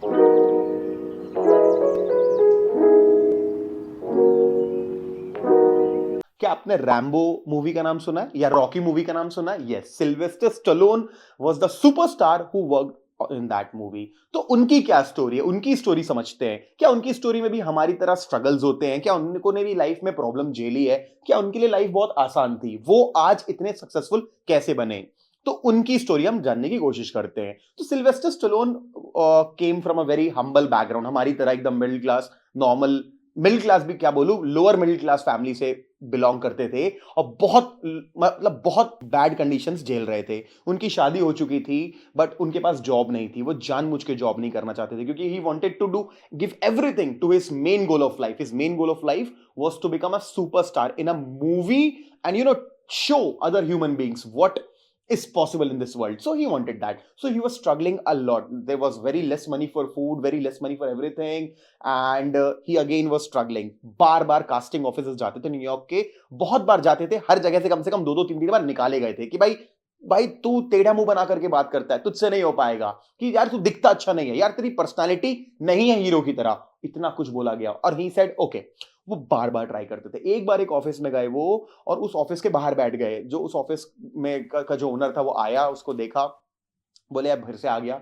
क्या आपने Rambo movie का नाम सुना है या रॉकी मूवी का नाम सुना है? Yes, Sylvester Stallone was the superstar who worked in that movie. तो उनकी क्या स्टोरी है, उनकी स्टोरी समझते हैं। क्या उनकी स्टोरी में भी हमारी तरह स्ट्रगल्स होते हैं? क्या उनको ने भी लाइफ में प्रॉब्लम झेली है? क्या उनके लिए लाइफ बहुत आसान थी? वो आज इतने सक्सेसफुल कैसे बने? तो उनकी स्टोरी हम जानने की कोशिश करते हैं। तो Sylvester Stallone came from a very humble background, हमारी तरह एकदम middle class, normal, middle class भी क्या बोलूं, लोअर मिडिल क्लास फैमिली से बिलोंग करते थे और बहुत मतलब बहुत बैड कंडीशंस झेल रहे थे। उनकी शादी हो चुकी थी बट उनके पास जॉब नहीं थी। वो जानबूझ के जॉब नहीं करना चाहते थे क्योंकि he wanted to do give everything to his main goal of life. His main goal of life was to become a superstar in a movie and show other human beings what is possible in this world. So he wanted that. So he was struggling a lot. There was very less money for food, very less money for everything, and he again was struggling. Bar bar casting offices जाते थे New York के, बहुत बार जाते थे, हर जगह से कम 2-3 बार निकाले गए थे कि भाई भाई तू टेढ़ा मुंह बना करके बात करता है, तुझसे नहीं हो पाएगा, कि यार तू दिखता अच्छा नहीं है, यार तेरी पर्सनालिटी नहीं है हीरो की तरह, इतना कुछ बोला गया। और ही सेड ओके। वो बार बार ट्राई करते थे। एक बार एक ऑफिस में गए वो, और उस ऑफिस के बाहर बैठ गए। जो उस ऑफिस में का जो ओनर था वो आया, उसको देखा, बोले यार फिर से आ गया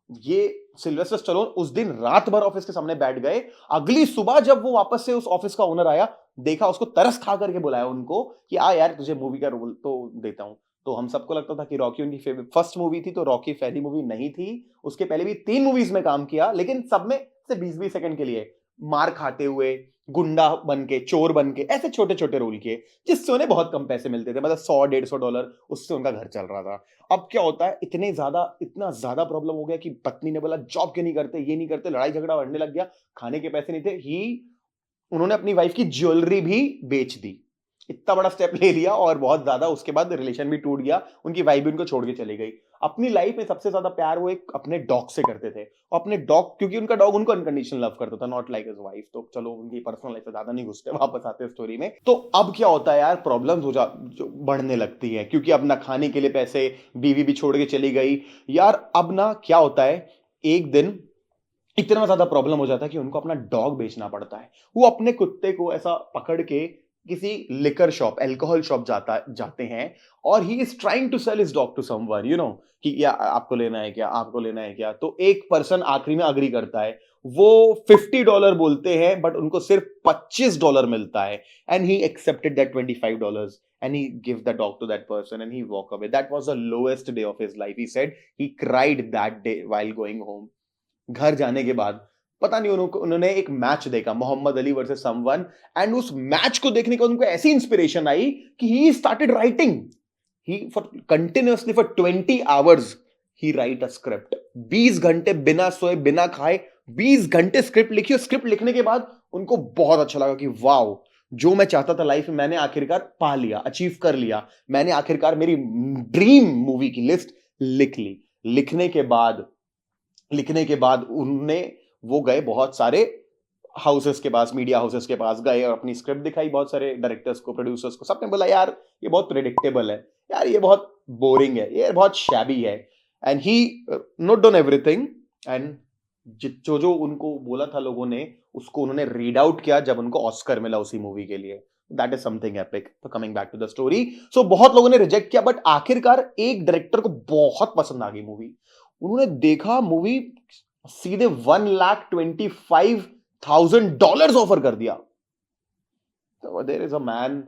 ये। सिल्वेस्टर स्टैलोन उस दिन रात भर ऑफिस के सामने बैठ गए। अगली सुबह जब वो वापस से उस ऑफिस का ओनर आया, देखा उसको, तरस खा करके बुलाया उनको कि आ यार तुझे मूवी का रोल तो देता हूं। तो हम सबको लगता था कि रॉकी उनकी फर्स्ट मूवी थी, तो रॉकी पहली मूवी नहीं थी। उसके पहले भी 3 मूवीज में काम किया, लेकिन सब में से 20-20 सेकंड के लिए, मार खाते हुए, गुंडा बन के, चोर बन के, ऐसे छोटे छोटे रोल किए जिससे उन्हें बहुत कम पैसे मिलते थे, मतलब $100-150 उससे उनका घर चल रहा था। अब क्या होता है, इतना ज्यादा प्रॉब्लम हो गया कि पत्नी ने बोला जॉब क्यों नहीं करते, ये नहीं करते, लड़ाई झगड़ा बढ़ने लग गया, खाने के पैसे नहीं थे। ही उन्होंने अपनी वाइफ की ज्वेलरी भी बेच दी। इतना बड़ा स्टेप ले लिया और बहुत ज्यादा, उसके बाद रिलेशन भी टूट गया, उनकी वाइफ भी उनको छोड़ के चली गई। अपनी लाइफ में सबसे ज्यादा प्यार वो एक अपने डॉग से करते थे। और अपने डॉग, क्योंकि उनका डॉग उनको अनकंडीशनल लव करता था, नॉट लाइक हिज वाइफ। तो चलो उनकी पर्सनल लाइफ से ज्यादा नहीं घुसते, वापस आते हैं स्टोरी में। तो अब क्या होता है यार, प्रॉब्लम्स हो जा जो बढ़ने लगती है, क्योंकि अब ना खाने के लिए पैसे, बीवी भी छोड़ के चली गई यार। अब ना क्या होता है, एक दिन इतना ज्यादा प्रॉब्लम हो जाता है कि उनको अपना डॉग बेचना पड़ता है। वो अपने कुत्ते को ऐसा पकड़ के किसी लिकर शॉप, अल्कोहल शॉप जाते हैं, और he is trying to sell his dog to someone, कि या आपको लेना है क्या, आपको लेना है क्या। तो एक पर्सन आखिरी में अग्री करता है। वो $50 बोलते हैं बट उनको सिर्फ $25 मिलता है। And he accepted that $25 and he give the dog to that person and he walk away. That was the lowest day of his life. He said he cried that day while going home. घर जाने के बाद पता नहीं उन्होंने एक match देखा, Muhammad Ali versus someone, and उस मैच को देखने के बाद उनको ऐसी इंस्पिरेशन आई कि he started writing. He for continuously for 20 hours he write a script. 20 घंटे बिना सोए बिना खाए 20 घंटे स्क्रिप्ट लिखी। और स्क्रिप्ट लिखने के बाद उनको बहुत अच्छा लगा कि वाओ, जो मैं चाहता था लाइफ में मैंने आखिरकार पा लिया, अचीव कर लिया। मैंने आखिरकार मेरी ड्रीम मूवी की लिस्ट लिख ली। लिखने के बाद लिखने के बाद उनने वो गए बहुत सारे हाउसेस के पास, मीडिया हाउसेस के पास गए और अपनी स्क्रिप्ट दिखाई बहुत सारे डायरेक्टर्स को, प्रोड्यूसर्स को। सबने बोला यार ये बहुत प्रिडिक्टेबल है, यार ये बहुत बोरिंग है, ये बहुत शैबी है। And he note down everything, and जो जो उनको बोला था लोगों ने, उसको उन्होंने रीड आउट किया जब उनको ऑस्कर मिला उसी मूवी के लिए। That is something epic. तो coming back to the story, so बहुत लोगों ने रिजेक्ट किया बट आखिरकार एक डायरेक्टर को बहुत पसंद आ गई मूवी। उन्होंने देखा मूवी, सीधे $125,000 ऑफर कर दिया। तो देयर इज अ मैन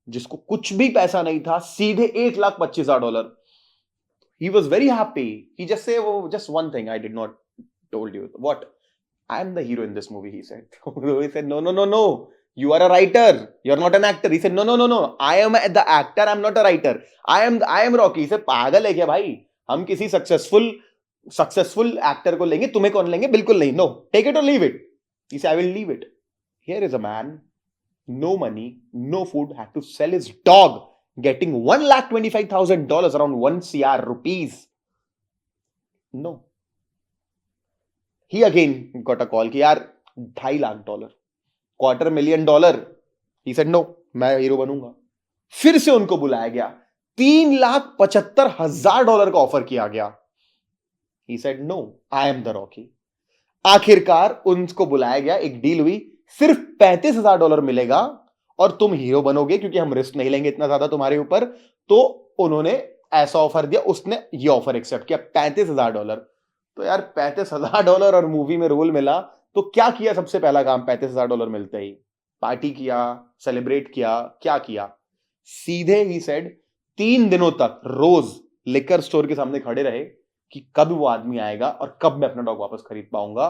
जिसको कुछ भी पैसा नहीं था, सीधे $1,25,000। He was very happy. He just से वो just one thing I did not told you, what, I am the hero in this movie, he said. He said no no no no, you are a writer, you're not an actor. He said no no no no, I am the actor, I'm not a writer. I am Rocky. He said पागल है क्या भाई, हम किसी successful actor को लेंगे, तुम्हें कौन लेंगे, बिल्कुल नहीं, नो, टेक इट और leave it. He said I will leave it. Here is a man, no money, no food, had to sell his dog, getting $1,25,000, around 1 crore rupees. No, he again got a call कि यार $2.5 लाख, $250,000। ही said no, मैं hero बनूंगा। फिर से उनको बुलाया गया, $3,75,000 का ऑफर किया गया। He said no, I am the Rocky. आखिरकार उनको बुलाया गया, एक डील हुई, सिर्फ $35,000 मिलेगा और तुम हीरो बनोगे क्योंकि हम रिस्क नहीं लेंगे इतना ज्यादा तुम्हारे ऊपर। तो उन्होंने ऐसा ऑफर दिया, उसने ये ऑफर एक्सेप्ट किया, $35,000। तो यार $35,000 और मूवी में रोल मिला, तो क्या किया सबसे पहला काम $35,000 मिलते ही? पार्टी किया, सेलिब्रेट किया, क्या किया? सीधे ही सेड 3 दिनों तक रोज लिकर स्टोर के सामने खड़े रहे कि कब वो आदमी आएगा और कब मैं अपना डॉग वापस खरीद पाऊंगा।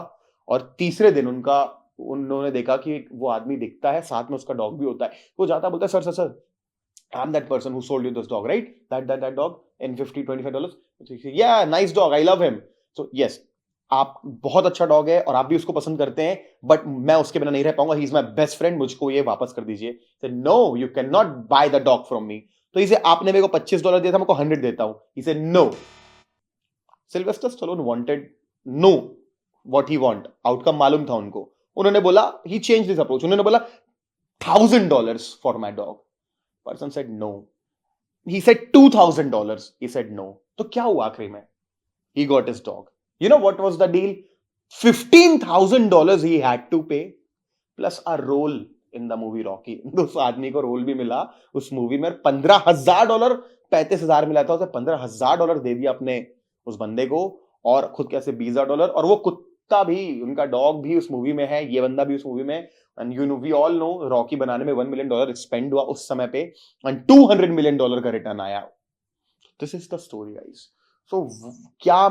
और तीसरे दिन उन्होंने देखा कि वो आदमी दिखता है, साथ में उसका डॉग भी होता है। वो जाता बोलता है, sir sir sir, I am that person who sold you this dog, right? That dog in $25. या nice dog, I love him. So yes, आप बहुत अच्छा डॉग है और आप भी उसको पसंद करते हैं, बट मैं उसके बिना नहीं रह पाऊंगा, he is my best friend, मुझको ये वापस कर दीजिए। No, you can not buy the dog from me. तो इसे आपने मेरे को $25 दिया था, मैं को 100 देता हूं। इसे no. Sylvester Stallone wanted know what he want, outcome मालूम था उनको। उन्होंने बोला, ही चेंज दिस अप्रोच, उन्होंने बोला $1,000 for my dog. Person said no. He said $2,000, he said no. तो क्या हुआ आखिरी में? He got his dog. You know what was the deal? $15,000 he had to pay plus a role in the movie Rocky. उस आदमी को role भी मिला उस मूवी में। $15,000, 35,000 मिला था उसे, $15,000 दे दिया अपने उस बंदे को, और खुद कैसे $20,000। और वो कुत्ता भी, उनका डॉग भी उस मूवी में है, ये बंदा भी उस मूवी में। And you know, we all know Rocky बनाने में $1 million स्पेंड हुआ उस समय पे, एंड $200 million का रिटर्न आया। This is the story guys. So क्या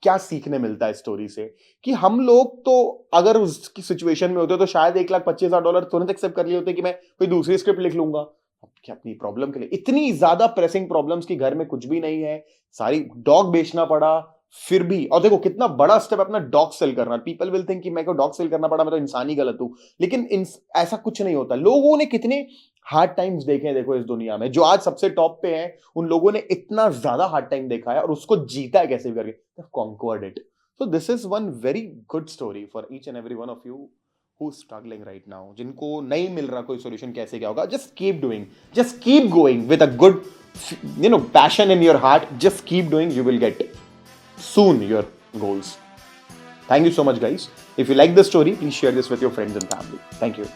क्या सीखने मिलता है स्टोरी से? कि हम लोग तो अगर उसकी सिचुएशन में होते तो शायद $1,25,000 तुरंत एक्सेप्ट कर लिए होते कि मैं कोई दूसरी स्क्रिप्ट लिख लूंगा। अब क्या अपनी प्रॉब्लम के लिए इतनी ज्यादा प्रेसिंग प्रॉब्लम्स की घर में कुछ भी नहीं है, सारी डॉग बेचना पड़ा फिर भी। और देखो कितना बड़ा स्टेप अपना डॉग सेल करना। पीपल विल थिंक कि मेरे को डॉग सेल करना पड़ा, मैं तो इंसान ही गलत हूं। लेकिन ऐसा कुछ नहीं होता। लोगों ने कितने हार्ड टाइम्स देखे हैं देखो इस दुनिया में। जो आज सबसे टॉप पे हैं, उन लोगों ने इतना ज्यादा हार्ड टाइम देखा है और उसको जीता है कैसे भी करके, conquered it. So this is one very good story for each and every one of you who struggling right now, जिनको नहीं मिल रहा कोई सोल्यूशन कैसे क्या होगा। Just keep doing, just keep going with a good passion in your heart. Just keep doing, you will get soon your goals. Thank you so much guys. If you like this story, please share this with your friends and family. Thank you.